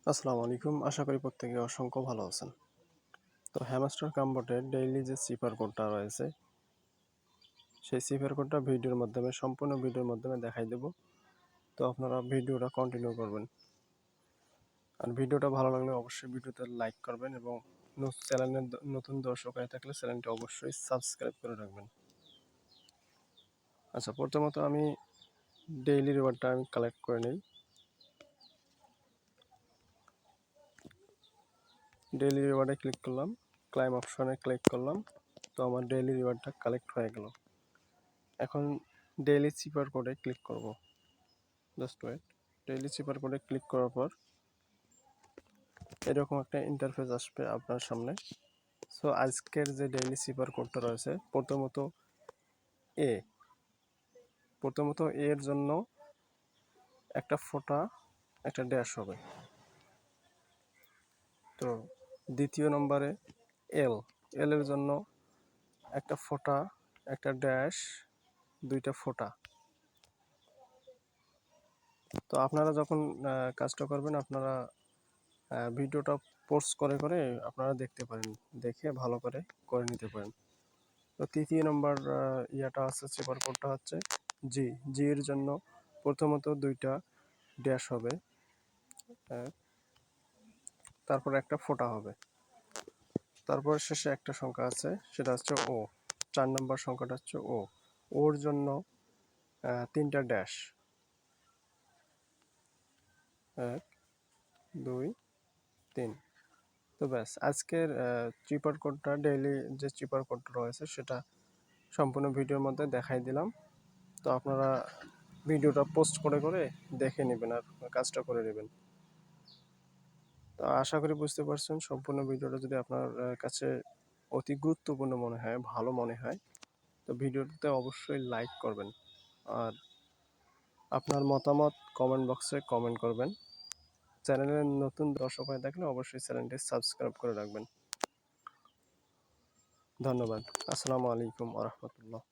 আসসালামু আলাইকুম। আশা করি প্রত্যেকে অসংখ্য ভালো আছেন। তো হ্যামস্টার কামবোর্ডের ডেইলি যে সিপার কোডটা রয়েছে, সেই সিপার কোডটা সম্পূর্ণ ভিডিওর মাধ্যমে দেখাই দেব। তো আপনারা ভিডিওটা কন্টিনিউ করবেন। আর ভিডিওটা ভালো লাগলে অবশ্যই ভিডিওতে লাইক করবেন এবং চ্যানেলের নতুন দর্শক হয়ে থাকলে চ্যানেলটি অবশ্যই সাবস্ক্রাইব করে রাখবেন। আচ্ছা, প্রথমত আমি ডেইলি রিওয়ার্ডটা কালেক্ট করে নিই। ডেইলি রিওয়ার্ডে ক্লিক করলাম, ক্লাইম অপশনে ক্লিক করলাম। তো আমার ডেইলি রিওয়ার্ডটা কালেক্ট হয়ে গেল। এখন ডেইলি চিপার কোডে ক্লিক করব। Just wait. ডেইলি চিপার কোডে ক্লিক করার পর এরকম একটা ইন্টারফেস আসবে আপনার সামনে। সো আজকের যে ডেইলি চিপার কোডটা রয়েছে, এ প্রথমত এর জন্য একটা ফোঁটা একটা ড্যাশ হবে। তো দ্বিতীয় নম্বরে এল এর জন্য একটা ফোঁটা একটা ড্যাশ দুইটা ফোঁটা। তো আপনারা যখন কাজটা করবেন, আপনারা ভিডিওটা পোস্ট করে করে আপনারা দেখতে পারেন, দেখে ভালো করে করে নিতে পারেন। তো তৃতীয় নম্বর ইয়াটা আছে, চেপার কোডটা হচ্ছে জি এর জন্য প্রথমত দুইটা ড্যাশ হবে, তারপর একটা ফোঁটা হবে, তারপর শেষে একটা সংখ্যা আছে, সেটা হচ্ছে ও। 4 নম্বর সংখ্যাটা হচ্ছে ওর জন্য তিনটা ড্যাশ, 1 2 3। তো ব্যাস, আজকের চিপার কোডটা ডেইলি যে চিপার কোডটা রয়েছে সেটা সম্পূর্ণ ভিডিওর মধ্যে দেখাই দিলাম। তো আপনারা ভিডিওটা পোস্ট করে করে দেখে নেবেন আর কাজটা করে নেবেন। তো আশা করি বুঝতে পারছেন। সম্পূর্ণ ভিডিওটা যদি আপনার কাছে অতি গুরুত্বপূর্ণ মনে হয়, ভালো মনে হয়, তো ভিডিওতে অবশ্যই লাইক করবেন। আর আপনার মতামত কমেন্ট বক্সে কমেন্ট করবেন। চ্যানেলের নতুন দর্শক হয়ে থাকলে অবশ্যই চ্যানেলটি সাবস্ক্রাইব করে রাখবেন। ধন্যবাদ। আসসালামু আলাইকুম ওয়া রাহমাতুল্লাহ।